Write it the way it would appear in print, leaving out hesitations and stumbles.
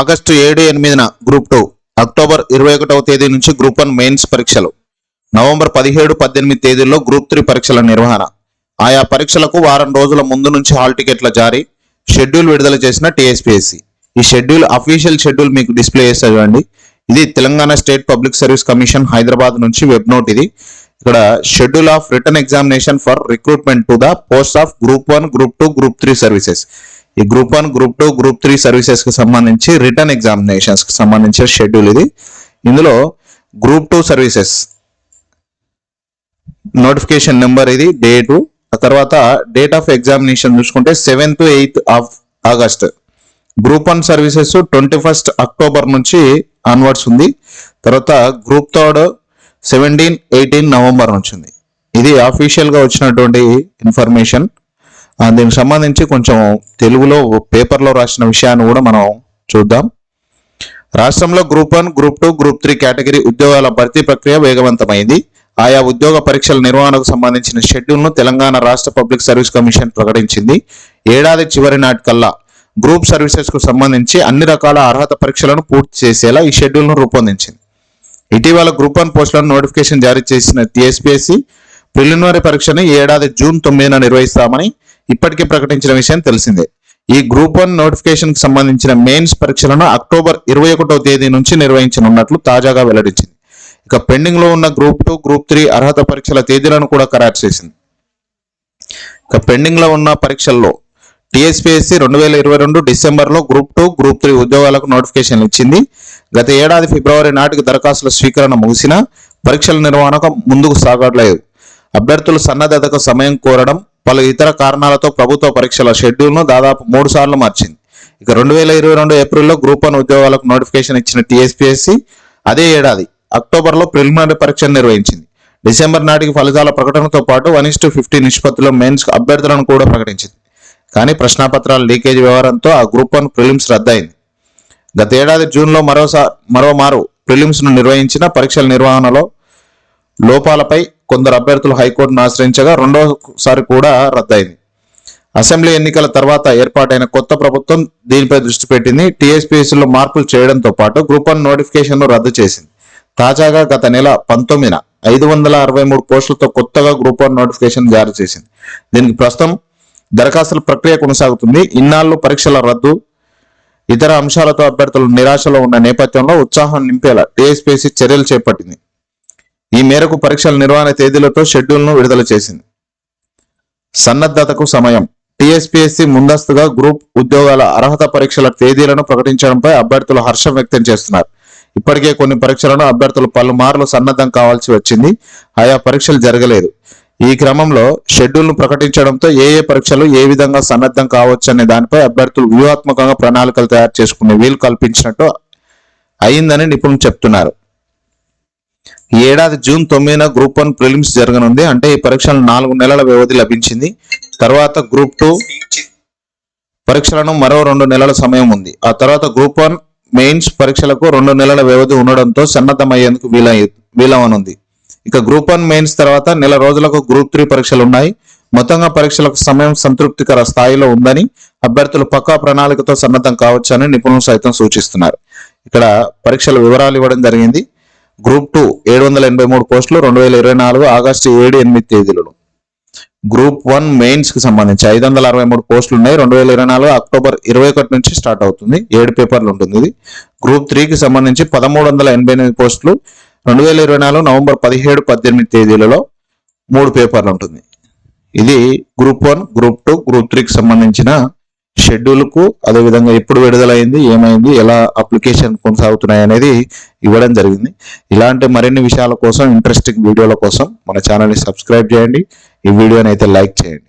August 7-8 group 2, October 21వ తేదీ నుంచి గ్రూప్ 1 మెయిన్స్ పరీక్షలు, నవంబర్ 17-18 తేదీల్లో గ్రూప్ 3 పరీక్షల నిర్వహణ. ఆయా పరీక్షలకు వారం రోజుల ముందు నుంచి హాల్ టికెట్ల జారీ, షెడ్యూల్ విడుదల చేసిన టీఎస్పీఎస్సీ. ఈ షెడ్యూల్ అఫీషియల్ షెడ్యూల్ మీకు డిస్ప్లే చేస్తా చూడండి. ఇది Telangana state public service commission Hyderabad నుంచి వెబ్ నోట్. ఇది ఇక్కడ schedule of written examination for recruitment to the post of group 1, group 2, group 3 services. ఈ గ్రూప్ 1, గ్రూప్ 2, గ్రూప్ 3 సర్వీసెస్ కి సంబంధించి రిటర్న్ ఎగ్జామినేషన్స్ కి సంబంధించిన షెడ్యూల్ ఇది. ఇందులో గ్రూప్ 2 సర్వీసెస్ నోటిఫికేషన్ నెంబర్, ఇది డేటు, ఆ తర్వాత డేట్ ఆఫ్ ఎగ్జామినేషన్ చూసుకుంటే 7th to 8th of August. Group 1 services 21st October నుంచి ఆన్వర్డ్స్ ఉంది. తర్వాత గ్రూప్ 3 17-18 నవంబర్ నుంచి ఉంది. ఇది అఫీషియల్ గా వచ్చినటువంటి ఇన్ఫర్మేషన్. దీనికి సంబంధించి కొంచెం తెలుగులో పేపర్లో రాసిన విషయాన్ని కూడా మనం చూద్దాం. రాష్ట్రంలో గ్రూప్ 1, గ్రూప్ 2, గ్రూప్ 3 కేటగిరీ ఉద్యోగాల భర్తీ ప్రక్రియ వేగవంతమైంది. ఆయా ఉద్యోగ పరీక్షల నిర్వహణకు సంబంధించిన షెడ్యూల్ను తెలంగాణ రాష్ట్ర పబ్లిక్ సర్వీస్ కమిషన్ ప్రకటించింది. ఏడాది చివరి నాటికల్లా గ్రూప్ సర్వీసెస్ కు సంబంధించి అన్ని రకాల అర్హత పరీక్షలను పూర్తి చేసేలా ఈ షెడ్యూల్ను రూపొందించింది. ఇటీవల గ్రూప్ 1 పోస్టులను నోటిఫికేషన్ జారీ చేసిన టీఎస్పీఎస్సీ ప్రిలిమినరీ పరీక్షను ఈ ఏడాది జూన్ 9న నిర్వహిస్తామని ఇప్పటికే ప్రకటించిన విషయం తెలిసిందే. ఈ గ్రూప్ 1 నోటిఫికేషన్ కి సంబంధించిన మెయిన్స్ పరీక్షలను అక్టోబర్ 21వ తేదీ నుంచి నిర్వహించనున్నట్లు తాజాగా వెల్లడించింది. ఇక పెండింగ్ లో ఉన్న గ్రూప్ 2, గ్రూప్ 3 అర్హత పరీక్షల తేదీలను కూడా ఖరారు చేసింది. ఇక పెండింగ్ లో ఉన్న పరీక్షల్లో టీఎస్పీఎస్సీ 2022 డిసెంబర్లో గ్రూప్ 2, గ్రూప్ 3 ఉద్యోగాలకు నోటిఫికేషన్ ఇచ్చింది. గత ఏడాది ఫిబ్రవరి నాటికి దరఖాస్తుల స్వీకరణ ముగిసిన పరీక్షల నిర్వహణకు ముందుకు సాగలేదు. అభ్యర్థులు సన్నద్ధతకు సమయం కోరడం, పలు ఇతర కారణాలతో ప్రభుత్వ పరీక్షల షెడ్యూల్ను దాదాపు 3 సార్లు మార్చింది. ఇక 2022 ఏప్రిల్లో గ్రూప్ 1 ఉద్యోగాలకు నోటిఫికేషన్ ఇచ్చిన టీఎస్పీఎస్సీ అదే ఏడాది అక్టోబర్లో ప్రిలిమినరీ పరీక్షను నిర్వహించింది. డిసెంబర్ నాటికి ఫలితాల ప్రకటనతో పాటు 1:50 నిష్పత్తిలో మెయిన్స్ అభ్యర్థులను కూడా ప్రకటించింది. కానీ ప్రశ్నాపత్రాల లీకేజ్ వ్యవహారంతో ఆ గ్రూప్ 1 ప్రిలిమ్స్ రద్దయింది. గత ఏడాది జూన్లో మరోమారు ప్రిలిమ్స్ ను నిర్వహించిన పరీక్షల నిర్వహణలో లోపాలపై కొందరు అభ్యర్థులు హైకోర్టును ఆశ్రయించగా రెండోసారి కూడా రద్దయింది. అసెంబ్లీ ఎన్నికల తర్వాత ఏర్పాటైన కొత్త ప్రభుత్వం దీనిపై దృష్టి పెట్టింది. టీఎస్పీఎస్సీలో మార్పులు చేయడంతో పాటు గ్రూప్ 1 నోటిఫికేషన్ ను రద్దు చేసింది. తాజాగా గత నెల 19న 563 పోస్టులతో కొత్తగా గ్రూప్ 1 నోటిఫికేషన్ జారీ చేసింది. దీనికి ప్రస్తుతం దరఖాస్తుల ప్రక్రియ కొనసాగుతుంది. ఇన్నాళ్లు పరీక్షల రద్దు, ఇతర అంశాలతో అభ్యర్థులు నిరాశలో ఉన్న నేపథ్యంలో ఉత్సాహం నింపేలా టీఎస్పీఎస్సీ చర్యలు చేపట్టింది. ఈ మేరకు పరీక్షల నిర్వహణ తేదీలతో షెడ్యూల్ను విడుదల చేసింది. సన్నద్ధతకు సమయం. టీఎస్పీఎస్సీ ముందస్తుగా గ్రూప్ ఉద్యోగాల అర్హత పరీక్షల తేదీలను ప్రకటించడంపై అభ్యర్థులు హర్షం వ్యక్తం చేస్తున్నారు. ఇప్పటికే కొన్ని పరీక్షలను అభ్యర్థులు పలుమార్లు సన్నద్ధం కావాల్సి వచ్చింది. ఆయా పరీక్షలు జరగలేదు. ఈ క్రమంలో షెడ్యూల్ను ప్రకటించడంతో ఏ పరీక్షలు ఏ విధంగా సన్నద్ధం కావచ్చు అనే దానిపై అభ్యర్థులు వ్యూహాత్మకంగా ప్రణాళికలు తయారు చేసుకునే వీలు కల్పించినట్టు అయిందని నిపుణులు చెప్తున్నారు. ఈ ఏడాది జూన్ 9న గ్రూప్ 1 ప్రిలిమ్స్ జరగనుంది. అంటే ఈ పరీక్షలు 4 నెలల వ్యవధి లభించింది. తర్వాత గ్రూప్ 2 పరీక్షలను మరో 2 నెలల సమయం ఉంది. ఆ తర్వాత గ్రూప్ 1 మెయిన్స్ పరీక్షలకు 2 నెలల వ్యవధి ఉండడంతో సన్నద్ధమయ్యేందుకు వీలవనుంది. ఇక గ్రూప్ 1 మెయిన్స్ తర్వాత నెల రోజులకు గ్రూప్ 3 పరీక్షలు ఉన్నాయి. మొత్తంగా పరీక్షలకు సమయం సంతృప్తికర స్థాయిలో ఉందని, అభ్యర్థులు పక్కా ప్రణాళికతో సన్నద్ధం కావచ్చని నిపుణులు సైతం సూచిస్తున్నారు. ఇక్కడ పరీక్షల వివరాలు ఇవ్వడం జరిగింది. గ్రూప్ 2 783 పోస్టులు 2024 ఆగస్టు 7-8 తేదీలలో. గ్రూప్ 1 మెయిన్స్ కి సంబంధించి 563 పోస్టులు ఉన్నాయి. 2024 అక్టోబర్ 21 నుంచి స్టార్ట్ అవుతుంది. 7 పేపర్లు ఉంటుంది ఇది. గ్రూప్ 3 కి సంబంధించి 1388 పోస్టులు 2024 నవంబర్ 17-18 తేదీలలో 3 పేపర్లు ఉంటుంది. ఇది గ్రూప్ 1, గ్రూప్ 2, గ్రూప్ 3 కి సంబంధించిన షెడ్యూల్ కు, అదేవిధంగా ఎప్పుడు విడుదలైంది, ఏమైంది, ఎలా అప్లికేషన్ కొనసాగుతున్నాయి అనేది ఇవ్వడం జరిగింది. ఇలాంటి మరిన్ని విషయాల కోసం, ఇంట్రెస్టింగ్ వీడియోల కోసం మన ఛానల్ని సబ్స్క్రైబ్ చేయండి. ఈ వీడియోని అయితే లైక్ చేయండి.